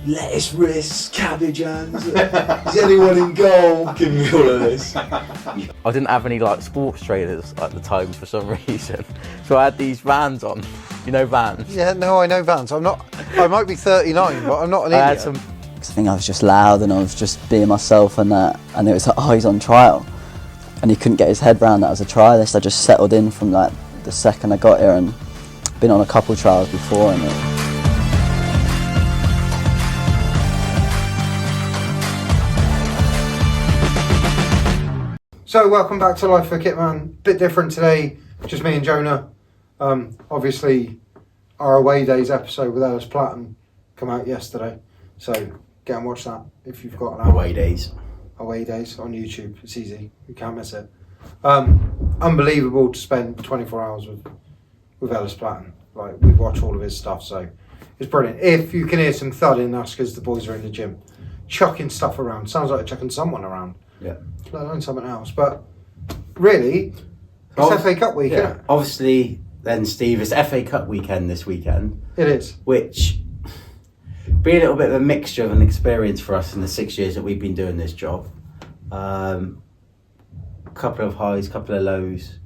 lettuce wrists, cabbage hands. Is anyone in goal? Give me all of this. I didn't have any like sports trainers at the time for some reason, so I had these Vans on. You know Vans? Yeah, no, I know Vans. I might be 39, but I'm not an idiot. I think I was just loud and I was just being myself and that, and it was like, oh, he's on trial, and he couldn't get his head round that I was a trialist. I just settled in from like the second I got here, and been on a couple of trials before. And So welcome back to Life for Kitman. Bit different today, just me and Jonah. Obviously, our away days episode with Ellis Platten come out yesterday, so get and watch that if you've got an hour. Away days on YouTube. It's easy, you can't miss it. Unbelievable to spend 24 hours with Ellis Platten. Like, we watch all of his stuff, so it's brilliant. If you can hear some thudding, that's because the boys are in the gym chucking stuff around. Sounds like they're chucking someone around. Yeah. Let alone something else. But really, it's FA Cup week, isn't it? Obviously, then, Steve, it's FA Cup weekend this weekend. It is. Which be a little bit of a mixture of an experience for us in the 6 years that we've been doing this job. Couple of highs, couple of lows.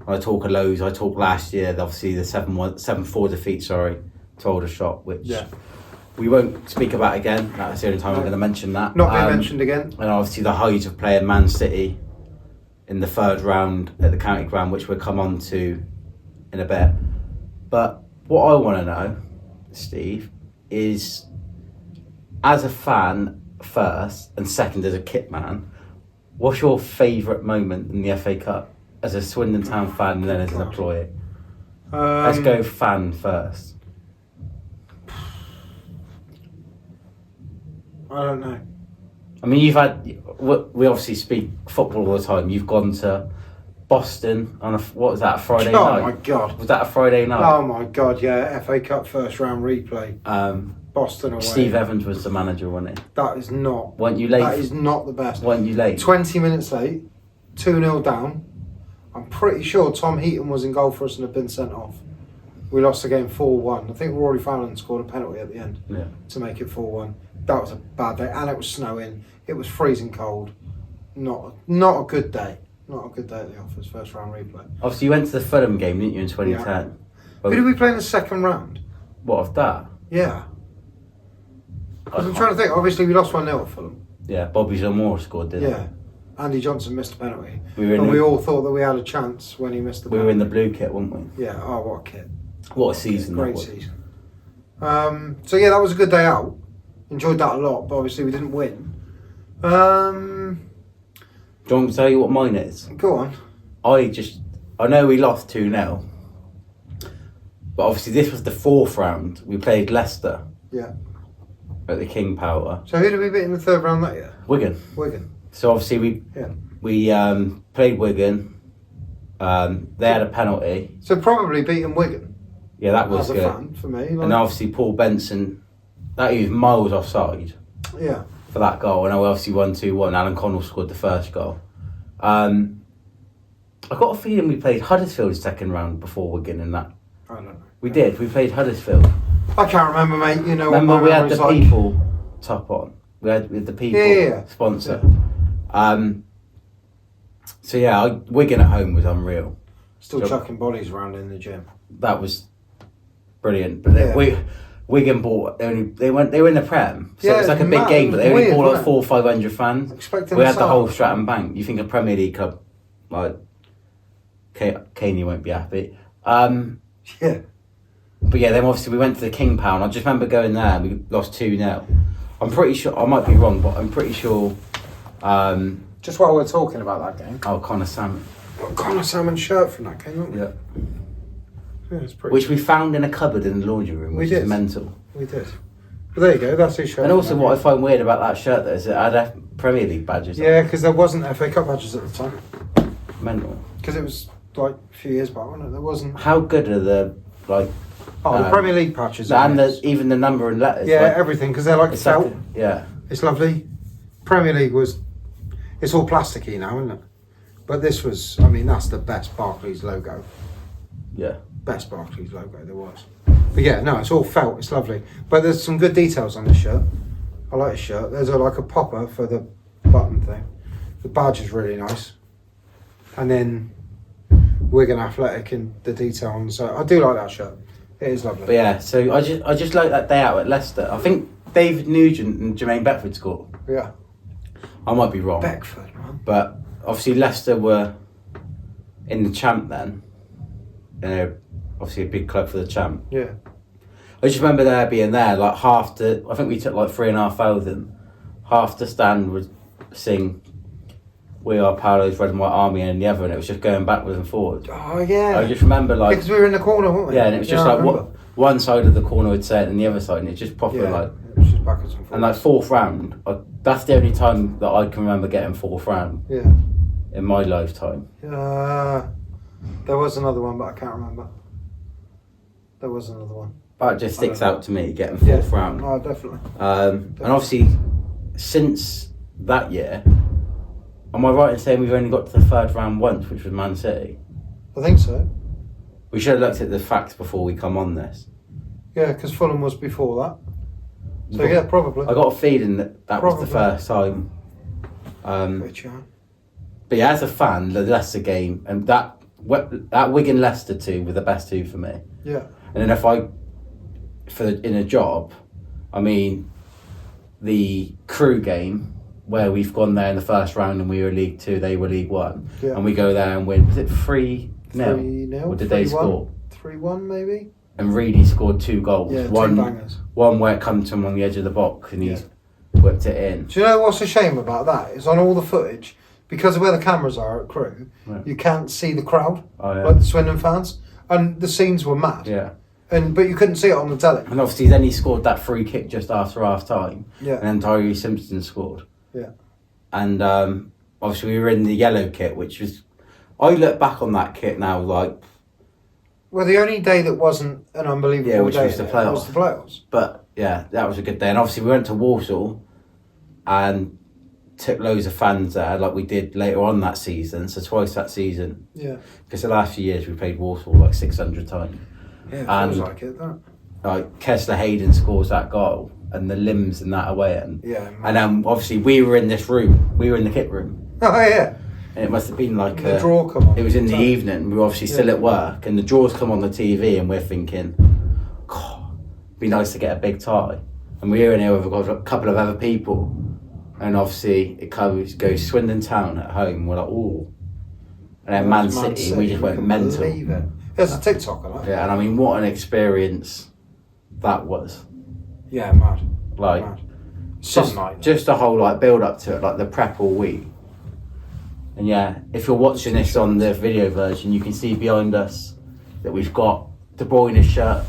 When I talk of lows, I talked last year, obviously the 7-4 defeat, to Aldershot, which we won't speak about again. That's the only time I'm going to mention that. Not being mentioned again. And obviously the highs of playing Man City in the third round at the county ground, which we'll come on to in a bit. But what I want to know, Steve, is as a fan first and second as a kit man, what's your favourite moment in the FA Cup as a Swindon Town fan and then as an employee? Let's go fan first. I don't know. I mean, you've had, we obviously speak football all the time. You've gone to Boston on a Friday night? Oh my God. Was that a Friday night? Oh my God, yeah. FA Cup first round replay. Boston away. Steve Evans was the manager, wasn't he? That is not. Weren't you late? That is not the best. Weren't you late? 20 minutes late, 2-0 down. I'm pretty sure Tom Heaton was in goal for us and had been sent off. We lost the game 4-1. I think Rory Fallon scored a penalty at the end to make it 4-1. That was a bad day, and it was snowing. It was freezing cold. Not a good day. Not a good day at the office. First round replay. Obviously, you went to the Fulham game, didn't you, in 2010? Yeah. Well, Who did we play in the second round? what of that? Yeah. Because I'm trying to think. Obviously, we lost 1-0 at Fulham. Yeah, Bobby Gilmore scored, didn't he? Yeah. Andy Johnson missed a penalty. We all thought that we had a chance when he missed the penalty. We were in the blue kit, weren't we? Yeah. Oh, what a kit. What a season that Great was. season. So yeah, that was a good day out. Enjoyed that a lot, but obviously we didn't win. Do you want me to tell you what mine is? Go on. I know we lost 2-0, but obviously this was the fourth round. We played Leicester Yeah. at the King Power. So who did we beat in the third round that year? Wigan. So obviously we played Wigan. They had a penalty. So probably beating Wigan. Yeah, that was as good. a fan for me. Like, And obviously Paul Benson, he was miles offside yeah. for that goal. And we obviously won 2-1. Alan Connell scored the first goal. I got a feeling we played Huddersfield second round before Wigan in that. I don't know. We did. We played Huddersfield. I can't remember, mate. You know. Remember what we had the like. people top on. We had the people sponsor. So yeah, Wigan at home was unreal. Still chucking bodies around in the gym. That was brilliant. But Wigan bought. They were in the Prem, so it was like a big game. But they only bought like 400 or 500 fans. Expecting we had the whole Stratton Bank. You think a Premier League club like Caney won't be happy. Yeah. But yeah, then obviously we went to the King Pound. I just remember going there and we lost 2-0. I'm pretty sure, I might be wrong, but I'm pretty sure... just while we're talking about that game. Oh, Connor Salmon. Connor Salmon's shirt from that game, didn't we? Yeah. Yeah, it's pretty. Which we found in a cupboard in the laundry room, which is mental. We did. But there you go, that's his shirt. And also what I find weird about that shirt though is it had Premier League badges on. Yeah, because there wasn't FA Cup badges at the time. Mental. Because it was like a few years back, wasn't it? There wasn't... How good are the, like... the Premier League patches. And even the number and letters. Yeah, like, everything, because they're like felt. Like yeah. It's lovely. Premier League was... It's all plasticky now, isn't it? But this was... I mean, that's the best Barclays logo. Yeah. Best Barclays logo there was. But yeah, no, it's all felt. It's lovely. But there's some good details on this shirt. I like the shirt. There's like a popper for the button thing. The badge is really nice. And then Wigan Athletic and the detail on the side. I do like that shirt. It is lovely. But yeah, so I just like that day out at Leicester. I think David Nugent and Jermaine Beckford scored. Yeah. I might be wrong. Beckford, man. But obviously Leicester were in the champ then. And they're obviously a big club for the champ. Yeah. I just remember there being there, like I think we took like 3,500. Half the stand would sing "We Are Paolo's Red and White Army" and the other, and it was just going backwards and forwards. Oh, yeah. I just remember like... Because we were in the corner, weren't we? Yeah, and it was just like one side of the corner would say it and the other side, and it's just proper like... it was just backwards and forwards. And like fourth round, that's the only time that I can remember getting fourth round. Yeah. In my lifetime. There was another one, but I can't remember. There was another one. That just sticks out to me, getting fourth round. Oh, definitely. And obviously, since that year, am I right in saying we've only got to the third round once, which was Man City? I think so. We should have looked at the facts before we come on this. Yeah, because Fulham was before that. So yeah, probably. I got a feeling that was the first time. But yeah, as a fan, the Leicester game and that Wigan Leicester 2 were the best two for me. Yeah. And then in a job, I mean, the Crew game where we've gone there in the first round and we were League 2, they were League 1, and we go there and win. Was it 3-0? 3-0. Or did they score? 3-1 maybe. And Reedy scored 2 goals. Yeah, 2 bangers. One where it comes to him on the edge of the box and he's whipped it in. Do you know what's a shame about that? Is on all the footage, because of where the cameras are at Crew, you can't see the crowd, like the Swindon fans, and the scenes were mad. Yeah. But you couldn't see it on the telly. And obviously then he scored that free kick just after half time. Yeah. And then Tyree Simpson scored. Yeah. And obviously we were in the yellow kit, which was... I look back on that kit now like... Well, the only day that wasn't an unbelievable which day was the playoffs. was the playoffs. But yeah, that was a good day. And obviously we went to Walsall and took loads of fans there like we did later on that season. So twice that season. Yeah. Because the last few years we played Walsall like 600 times. Yeah, it feels like it, that. Like Kessler Hayden scores that goal and the limbs in that away end. Yeah. And then obviously we were in this room. We were in the kit room. Oh, yeah. And it must have been like the draw come on. It was in the evening. We were obviously still at work, and the draws come on the TV, and we're thinking, God, it'd be nice to get a big tie. And we're in here with a couple of other people, and obviously it goes Swindon Town at home. We're like, oh, and then Man City, we just went mental. There's a TikTok of that. Yeah, and I mean, what an experience that was. Yeah, mad. Like, mad. Just the whole like build up to it, like the prep all week. And yeah, if you're watching this on the video version, you can see behind us that we've got De Bruyne's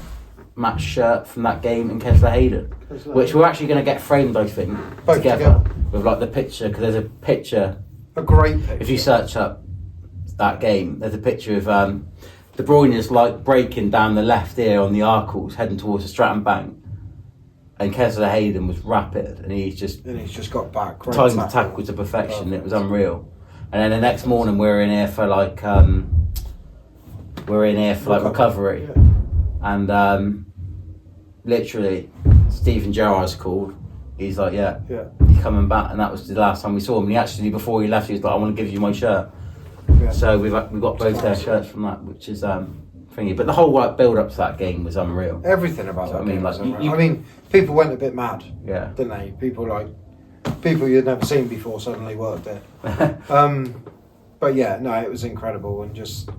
match shirt from that game in Kessler Hayden, which we're actually going to get framed, I think, together with like the picture, because there's a picture. A great picture. If you search up that game, there's a picture of De Bruyne's like breaking down the left here on the Arkles, heading towards the Stratton Bank. And Kessler Hayden was rapid, and he's just got back. Timed the tackle to perfection. It was unreal. And then the next morning we're in here for like recovery. Yeah. And literally Stephen Gerrard's called. He's like, yeah, he's coming back, and that was the last time we saw him. And he actually, before he left, he was like, I want to give you my shirt. Yeah. So we've got both their shirts from that, which is thingy. But the whole build up to that game was unreal. Everything about that game was like, unreal. I mean, people went a bit mad, didn't they? People you'd never seen before suddenly worked there. But yeah, no, it was incredible, and just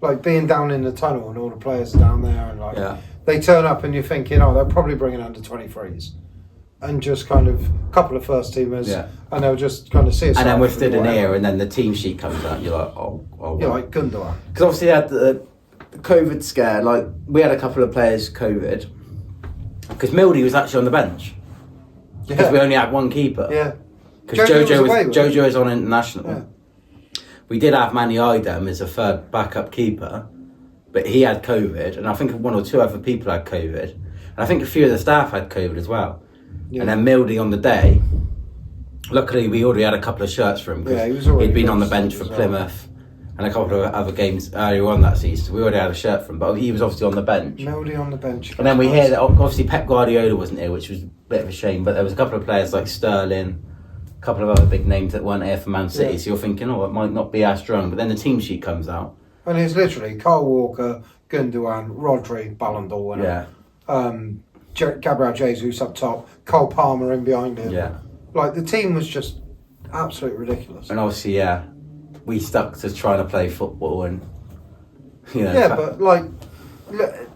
like being down in the tunnel and all the players are down there, and they turn up and you're thinking, oh, they're probably bringing under 23s, and just kind of a couple of first teamers, and they'll just kind of see us. And then we're stood in here, and then the team sheet comes out, and you're like, oh, you're like Gundogan, because obviously they had the COVID scare. Like we had a couple of players COVID, because Mildy was actually on the bench. Because we only had one keeper. Yeah. Because Jojo was on international. Yeah. We did have Manny Idem as a third backup keeper, but he had COVID, and I think one or two other people had COVID, and I think a few of the staff had COVID as well. Yeah. And then Mildy on the day, luckily we already had a couple of shirts for him because he'd been on the bench for Plymouth, and a couple of other games earlier on that season. So we already had a shirt from him, but he was obviously on the bench. Melody on the bench. And then we hear that obviously Pep Guardiola wasn't here, which was a bit of a shame, but there was a couple of players like Sterling, a couple of other big names that weren't here for Man City, so you're thinking, it might not be as strong, but then the team sheet comes out. And it's literally Kyle Walker, Gundogan, Rodri, Ballon d'Or winner. Gabriel Jesus up top, Cole Palmer in behind him. Yeah. Like, the team was just absolutely ridiculous. And obviously, we stuck to trying to play football and, but like,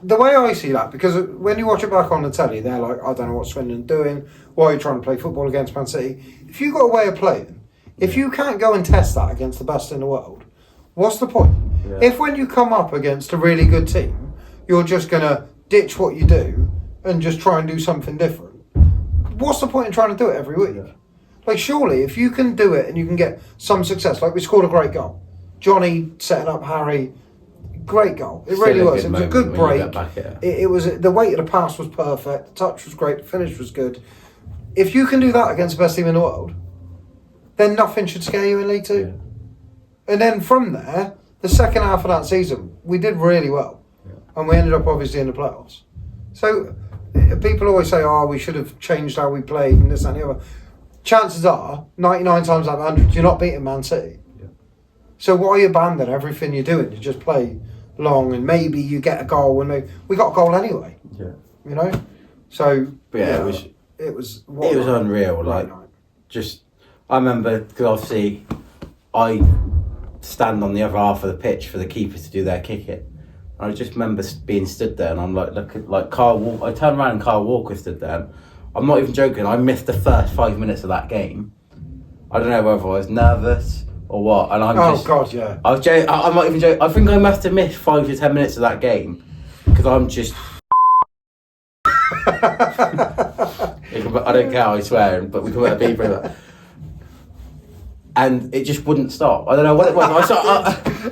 the way I see that, because when you watch it back on the telly, they're like, I don't know what Swindon's doing, why are you trying to play football against Man City? If you've got a way of playing, if you can't go and test that against the best in the world, what's the point? Yeah. If when you come up against a really good team, you're just going to ditch what you do and just try and do something different, what's the point in trying to do it every week? Yeah. Like, surely, if you can do it and you can get some success, like we scored a great goal. Johnny setting up Harry, great goal. It really was. It was a good break. It was, the weight of the pass was perfect. The touch was great. The finish was good. If you can do that against the best team in the world, then nothing should scare you in League Two. Yeah. And then from there, the second half of that season, we did really well. Yeah. And we ended up obviously in the playoffs. So people always say, we should have changed how we played and this and the other. Chances are, 99 times out of 100, you're not beating Man City. Yeah. So why abandon everything you're doing? You just play long and maybe you get a goal. And we got a goal anyway. Yeah. You know? So, it was unreal. Like, just, I remember, because obviously I stand on the other half of the pitch for the keeper to do their kicking. And I just remember being stood there and I'm like, look at, like, Kyle Walker. I turned around and Kyle Walker stood there. And I'm not even joking, I missed the first 5 minutes of that game. I don't know whether I was nervous or what. And I'm God, yeah. I'm not even joking. I think I must have missed 5 to 10 minutes of that game because I'm just. I don't care, I swear, but we can put a beep in that. And it just wouldn't stop. I don't know what it was.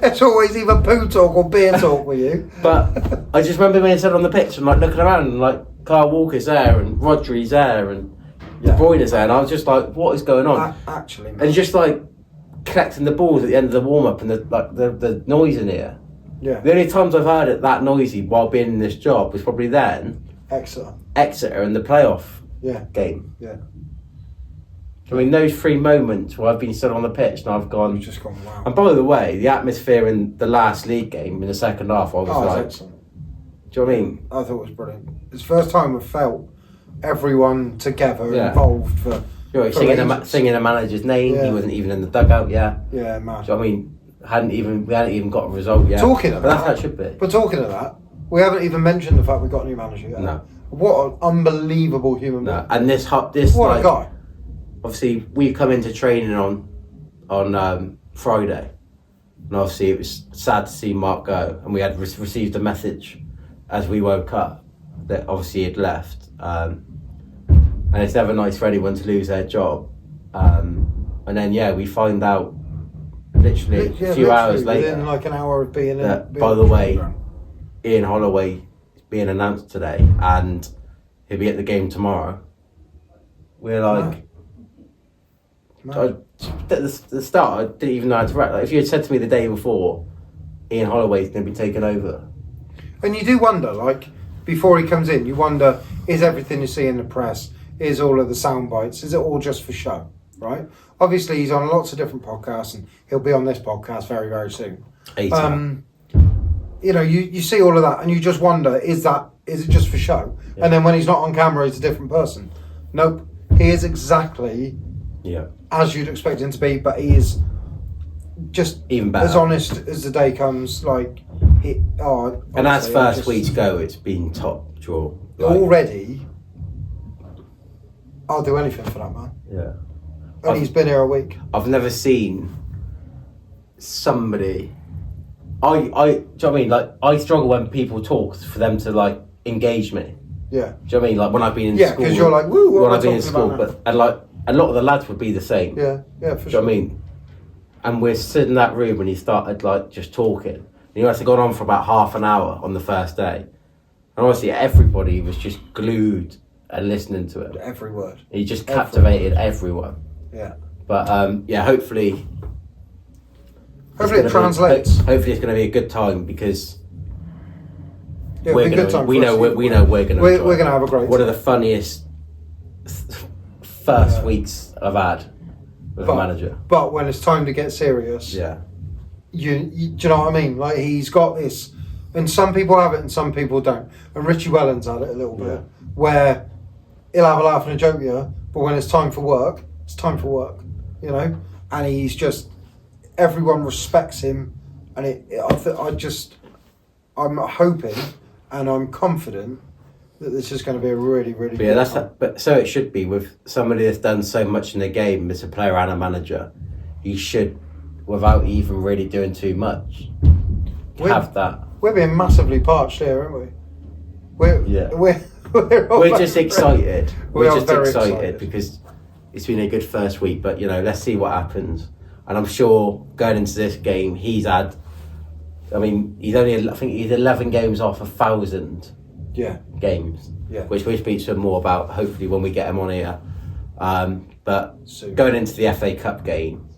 It's always either poo talk or beer talk with you. But I just remember being stood on the pitch and like looking around and like Kyle Walker's there and Rodri's there and De Bruyne's there, and I was just like, what is going on? Actually, man. And just like collecting the balls at the end of the warm up and the noise in here. Yeah. The only times I've heard it that noisy while being in this job was probably then. Exeter in the playoff game. Yeah. I mean, those 3 moments where I've been stood on the pitch and I've gone. You've just gone, wow. And by the way, the atmosphere in the last league game in the second half, I was like, excellent. Do you know what I mean? I thought it was brilliant. It's the first time we've felt everyone together involved for. Singing a manager's name. He wasn't even in the dugout yet. Yeah, man. Do you know what I mean? We hadn't even got a result yet. Talking of that, that's how it should be. But talking of that, we haven't even mentioned the fact we got a new manager yet. No. What an unbelievable human being. No. And this what a guy. Obviously, we come into training on Friday, and obviously it was sad to see Mark go, and we had received a message as we woke up that obviously he'd left, and it's never nice for anyone to lose their job, and then we find out literally a few hours later, within like an hour of being that by the way, Ian Holloway is being announced today, and he'll be at the game tomorrow. We're like. At the start, I didn't even know how to react. Like, if you had said to me the day before, Ian Holloway's going to be taken over. And you do wonder, like, before he comes in, you wonder, is everything you see in the press, is all of the sound bites, is it all just for show, right? Obviously, he's on lots of different podcasts, and he'll be on this podcast very, very soon. You see all of that, and you just wonder, is it just for show? Yeah. And then when he's not on camera, he's a different person. Nope. He is exactly... as you'd expect him to be, but he is just even better, as honest as the day comes. Like, and as first weeks go, it's been top draw already. I'll do anything for that man. Yeah, and he's been here a week. I've never seen somebody. Do you know what I mean? Like, I struggle when people talk for them to like engage me. Yeah. Do you know what I mean? Like when I've been in school. Yeah, because you're like, woo. When I've been in school, and like. A lot of the lads would be the same. Yeah, for sure. Do you know what I mean? And we're sitting in that room when he started like just talking. And he must have gone on for about half an hour on the first day. And honestly, everybody was just glued and listening to him. Every word. He just captivated everyone. Yeah. But hopefully Hopefully it translates. Hopefully it's going to be a good time because Yeah, it'll be a good time we for know us. we're going to We're going to have a great one of time. the funniest first weeks I've had with a manager. But when it's time to get serious, Yeah. you do you know what I mean? Like, he's got this, and some people have it and some people don't. And Richie Wellens had it a little bit, where he'll have a laugh and a joke with you, but when it's time for work, it's time for work, you know. And he's just, everyone respects him, and I'm hoping and I'm confident that this is going to be a really, really But good time. but so it should be with somebody that's done so much in the game as a player and a manager. He should, without even really doing too much, have that. We're being massively parched here, aren't we? We're Just excited. We We're are just very excited because it's been a good first week. But let's see what happens. And I'm sure going into this game, he's had. I mean, I think he's 11 games off 1,000 games. Yeah. Which we'll speak to him more about hopefully when we get him on here. But Soon. going into the FA Cup game,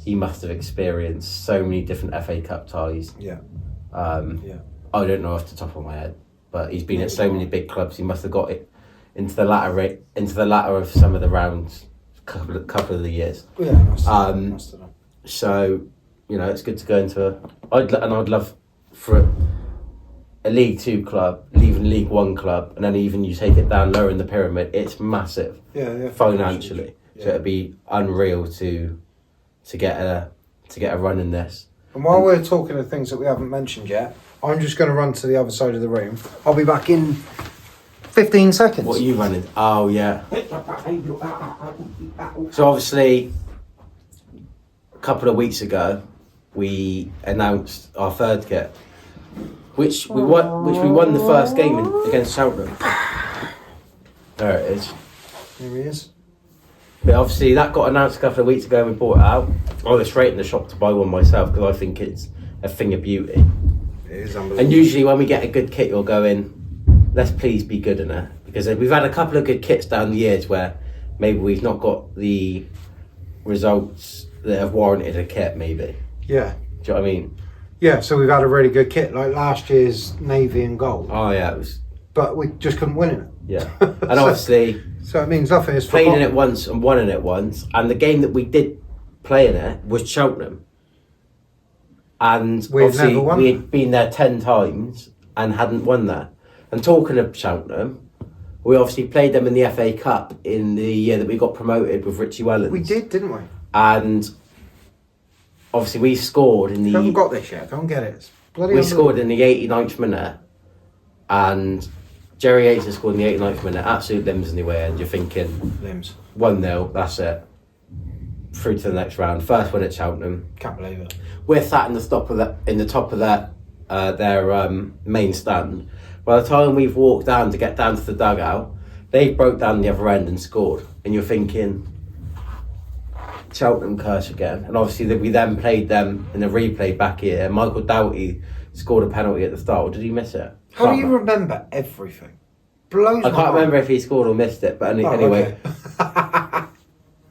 he must have experienced so many different FA Cup ties. Yeah. I don't know off the top of my head, but he's been at so many big clubs. He must have got it into the latter of some of the rounds, couple of the years. Yeah. Must have done. So, it's good to go into I'd love for a League 2 club, even League 1 club, and then even you take it down lower in the pyramid, it's massive. Yeah. Financially. Yeah. So it'd be unreal to get a run in this. And while we're talking of things that we haven't mentioned yet, I'm just going to run to the other side of the room. I'll be back in 15 seconds. What are you running? Oh yeah. So obviously a couple of weeks ago we announced our third kit, which we won the first game against Cheltenham. There it is. Here he is. But obviously that got announced a couple of weeks ago and we bought it out. I was straight in the shop to buy one myself because I think it's a thing of beauty. It is unbelievable. And usually when we get a good kit, you'll go in, let's please be good in it. Because we've had a couple of good kits down the years where maybe we've not got the results that have warranted a kit, maybe. Yeah. Do you know what I mean? Yeah, so we've had a really good kit, like last year's navy and gold. Oh yeah, it was. But we just couldn't win in it. Yeah. And obviously, so it means nothing. It's played in forgotten. it once and won in it once. And the game that we did play in it was Cheltenham. And We've obviously never won we there. had been there 10 times and hadn't won there. And talking of Cheltenham, we obviously played them in the FA Cup in the year that we got promoted with Richie Wellens. We did, didn't we? And obviously we scored in We haven't the got this yet. Don't get it. It's bloody we unbelievable. scored in the 89th minute, and Jerry Yates scored in the 89th minute. Absolute limbs in the way, and you're thinking Limbs. 1-0. That's it. Through to the next round. First win at Cheltenham. Can't believe it. We're sat in the top of their main stand. By the time we've walked down to get down to the dugout, they broke down the other end and scored. And you're thinking, Cheltenham curse again. And obviously we then played them in the replay back here. Michael Doughty scored a penalty at the start. Or did he miss it? How do you remember everything? Blows I my can't mind. remember if he scored or missed it. But Oh, anyway, okay.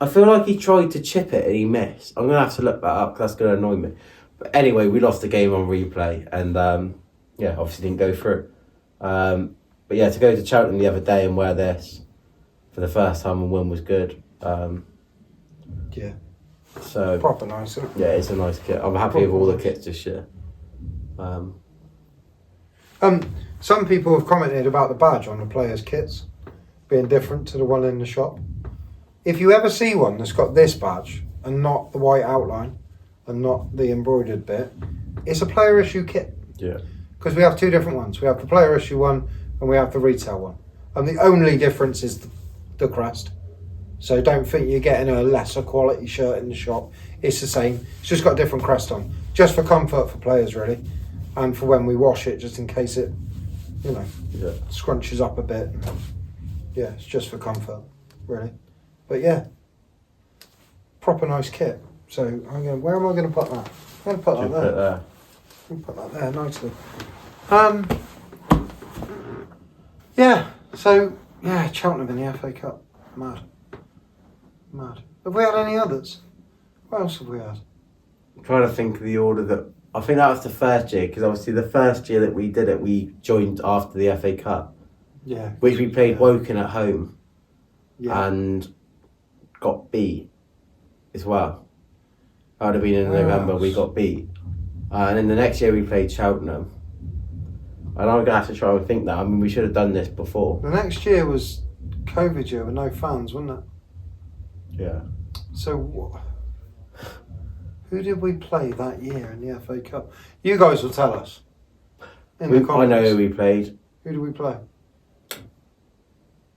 I feel like he tried to chip it and he missed. I'm going to have to look that up because that's going to annoy me. But anyway, we lost the game on replay and obviously didn't go through. But yeah, to go to Cheltenham the other day and wear this for the first time and win was good. Yeah. So Proper nice, isn't it? yeah, it's a nice kit. I'm happy with all the kits this year. Some people have commented about the badge on the players' kits being different to the one in the shop. If you ever see one that's got this badge and not the white outline and not the embroidered bit, it's a player issue kit. Yeah. Because we have two different ones. We have the player issue one and we have the retail one. And the only difference is the crest. So don't think you're getting a lesser quality shirt in the shop. It's the same. It's just got a different crest on. Just for comfort for players, really. And for when we wash it, just in case it, scrunches up a bit. Yeah, it's just for comfort, really. But yeah, proper nice kit. So where am I going to put that? I'm going to put that there. I'll put that there nicely. Yeah, so, Cheltenham in the FA Cup. Mad. Have we had any others? What else have we had? trying to think of the order that. I think that was the first year, because obviously the first year that we did it, we joined after the FA Cup. Yeah. Which we played Woking at home. Yeah. And got beat as well. That would have been in November, we got beat. And then the next year we played Cheltenham. And I'm going to have to try and think that. I mean, we should have done this before. The next year was COVID year with no fans, wasn't it? Yeah. So, who did we play that year in the FA Cup? You guys will tell us. In the I know comments. who we played. Who did we play?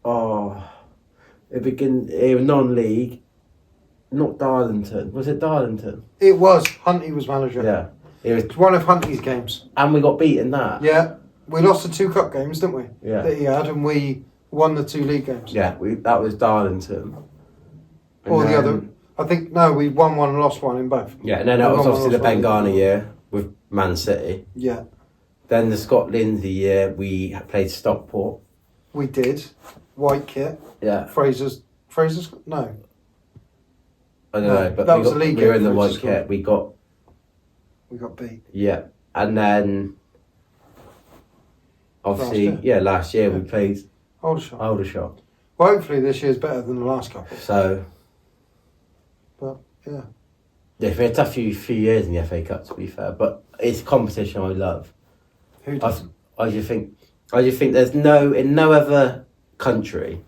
Oh, it was non-league. Not Darlington. Was it Darlington? It was. Hunty was manager. Yeah. It was, It's one of Hunty's games. and we got beat in that. Yeah. We lost the 2 cup games, didn't we? Yeah. That he had, and we won the 2 league games. Yeah, that was Darlington. And Or the then- other. I think, no, we won one and lost one in both. Yeah, and then that We was won one, obviously the lost one. Bengana year with Man City. Yeah. Then the Scott Lindsay year, we played Stockport. We did. White kit. Yeah. Fraser's, no. I don't No, know, but that we, was got, the league we were game in the for white us, kit. We got, We got beat. yeah. And then, obviously, Last year. last year we Yeah. played Hold a shot. Aldershot. Well, hopefully this year's better than the last couple. So, But, yeah. yeah, we had a tough few years in the FA Cup, to be fair. But it's a competition I love. Who I doesn't? just think there's in no other country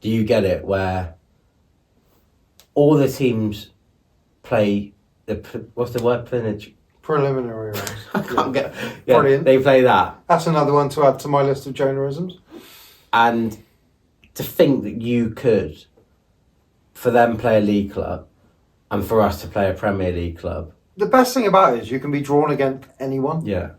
do you get it where all the teams play what's the word, Preliminary rounds. I can't Yeah. get Brilliant. they play that, That's another one to add to my list of Jonerisms. and to think that you could, for them play a league club and for us to play a Premier League club. The best thing about it is you can be drawn against anyone. Yeah.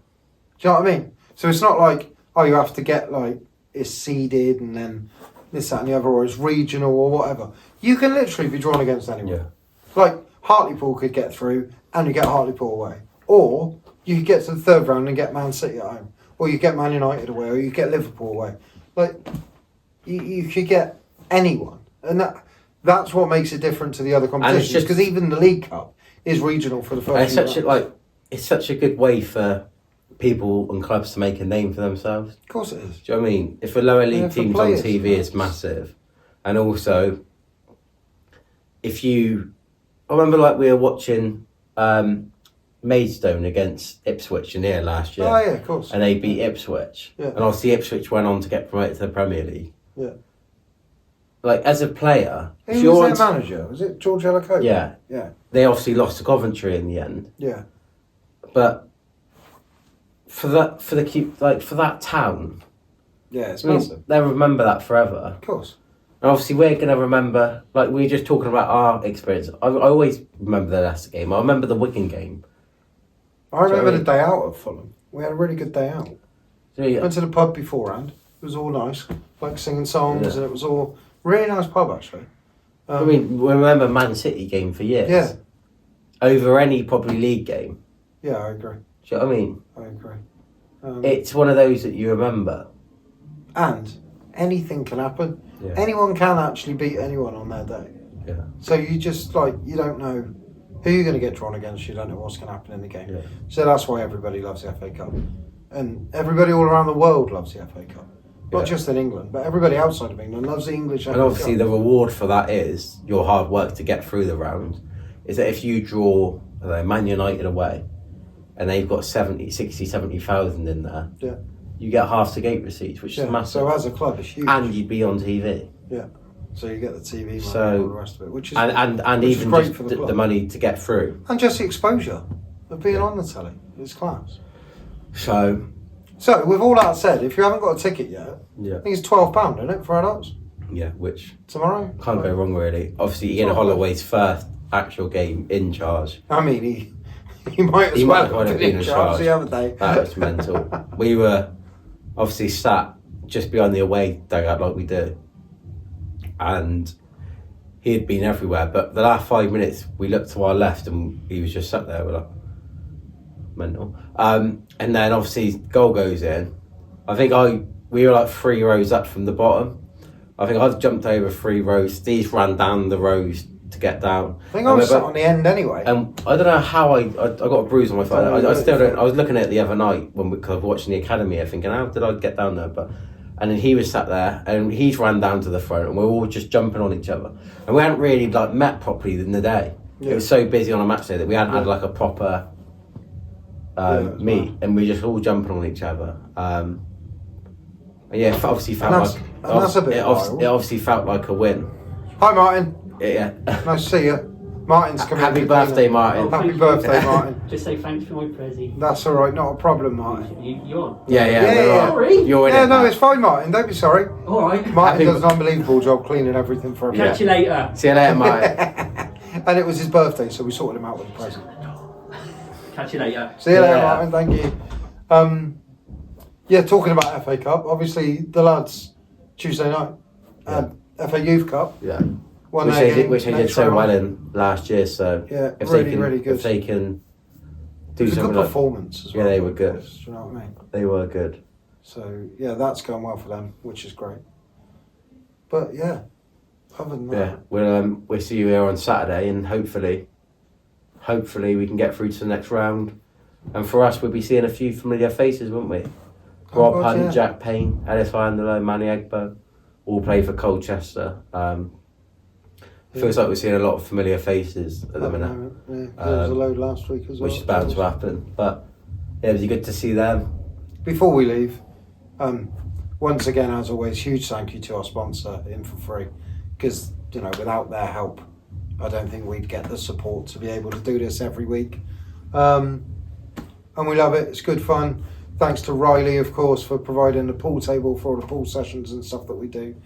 Do you know what I mean? So it's not like, oh, you have to get like it's seeded and then this, that, and the other, or it's regional or whatever. You can literally be drawn against anyone. Yeah. Like Hartlepool could get through and you get Hartlepool away, or you could get to the 3rd round and get Man City at home, or you get Man United away, or you get Liverpool away. Like you could get anyone, and that's what makes it different to the other competitions. just- Because even the League Cup is regional for the first. And it's few such a, rounds. it's such a good way for people and clubs to make a name for themselves. Of course it is. Do you know what I mean? If a lower league Yeah, for team's players, on TV, it's massive. And also, I remember like we were watching Maidstone against Ipswich in here last year. Oh yeah, of course. And they beat Ipswich. Yeah. And obviously Ipswich went on to get promoted to the Premier League. Yeah. Like, as a player, if Who you're was their on manager? Was it George Ellicott? yeah, Yeah. they obviously lost to Coventry in the end. Yeah. But for that town, Yeah, it's I mean, massive. they'll remember that forever. Of course. And obviously, we're going to remember, like, we were just talking about our experience. I always remember the Leicester game. I remember the Wigan game. I remember So- the day out at Fulham. We had a really good day out. So, yeah, Went to the pub beforehand. It was all nice, like singing songs, Yeah. and it was all really nice pub actually. I mean, we remember Man City game for years. Yeah. Over any probably league game. Yeah, I agree. Do you know what I mean? I agree. It's one of those that you remember. And anything can happen. Yeah. Anyone can actually beat anyone on their day. Yeah. So you just you don't know who you're going to get drawn against. You don't know what's going to happen in the game. Yeah. So that's why everybody loves the FA Cup, and everybody all around the world loves the FA Cup. Not Yeah. just in England, but everybody outside of England loves the English FA And obviously, Cup. the reward for that is your hard work to get through the round. Is that if you draw, I don't know, Man United away, and they've got 70,000 in there, Yeah. you get half the gate receipts, which is massive. So as a club, it's huge. And you'd be on TV. Yeah. So you get the TV money So- and all the rest of it, which is And which is even great just for the the club. money to get through. and just the exposure of being on the telly. It's class. So, So with all that said, if you haven't got a ticket yet, yeah. I think it's £12, isn't it, for adults Yeah, which tomorrow? can't go wrong really. Obviously, Ian It's not Holloway's first actual game in charge. I mean, he might as He well might well have been in charge the other day. That was mental. We were obviously sat just behind the away dugout like we do. And he had been everywhere. But the last 5 minutes, we looked to our left and he was just sat there. We're like, mental. And then obviously goal goes in. I think we were like 3 rows up from the bottom. I think I've jumped over 3 rows. Steve's ran down the rows to get down. I think I was sat on the end anyway. And I don't know how I got a bruise on my foot. I still don't. I was looking at it the other night because I was watching the academy. Thinking, how did I get down there? And then he was sat there, and he's ran down to the front, and we were all just jumping on each other. And we hadn't really like met properly in the day. Yeah. It was so busy on a match day that we hadn't had like a proper meet, and we just all jumping on each other. Yeah, it obviously felt it obviously felt like a win. Hi, Martin. Yeah. Nice to see you. Martin's coming. Happy birthday, Martin. Happy birthday, Martin. Just say thanks for my present. That's all right, not a problem, Martin. You're on. Yeah. Sorry. You're in Yeah, it no, now. it's fine, Martin. Don't be sorry. All right. Martin does an unbelievable job cleaning everything for everyone. Catch you later. See you later, Martin. And it was his birthday, so we sorted him out with a present. Catch you later. See you later, Martin. Thank you. Yeah, talking about FA Cup, obviously the lads Tuesday night, FA Youth Cup. Yeah. Which they did so well in last year. So yeah, if really good. If they can do it was a something good performance as well. Yeah, they were good. Do you know what I mean? They were good. So yeah, that's going well for them, which is great. But yeah, other than that, we'll see you here on Saturday, and hopefully we can get through to the next round. And for us, we'll be seeing a few familiar faces, won't we? Rob Hunt, Jack Payne, Ellis Iandolo, Manny Egbo, all play for Colchester. Feels like we're seeing a lot of familiar faces at the minute. Yeah, there was a load last week as well. Which is bound to happen. But yeah, it was good to see them. Before we leave, once again, as always, huge thank you to our sponsor, In For Free, because without their help, I don't think we'd get the support to be able to do this every week. And we love it. It's good fun. Thanks to Riley, of course, for providing the pool table for all the pool sessions and stuff that we do.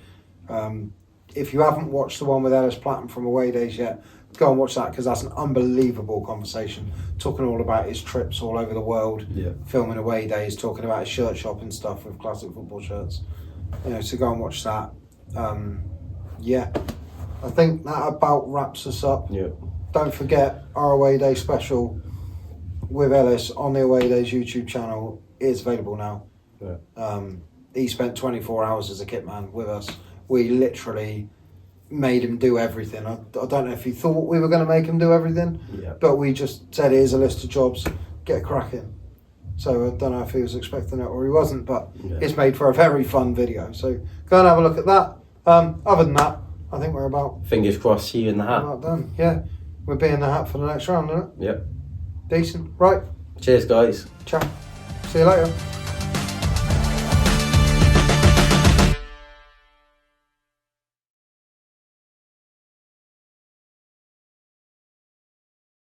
If you haven't watched the one with Ellis Platten from Away Days yet, go and watch that, because that's an unbelievable conversation, talking all about his trips all over the world, filming Away Days, talking about his shirt shopping stuff with classic football shirts. So go and watch that. I think that about wraps us up. Yeah. Don't forget our Away Day special with Ellis on the Away Days YouTube channel is available now. Yeah. He spent 24 hours as a kitman with us. We literally made him do everything. I don't know if he thought we were going to make him do everything, but we just said, here's a list of jobs, get cracking. So I don't know if he was expecting it or he wasn't, but it's made for a very fun video. So go and have a look at that. Other than that, I think we're about... Fingers crossed, see you in the hat. About done. Yeah, we'll be in the hat for the next round, isn't it? Yep. Decent. Right. Cheers, guys. Ciao. See you later.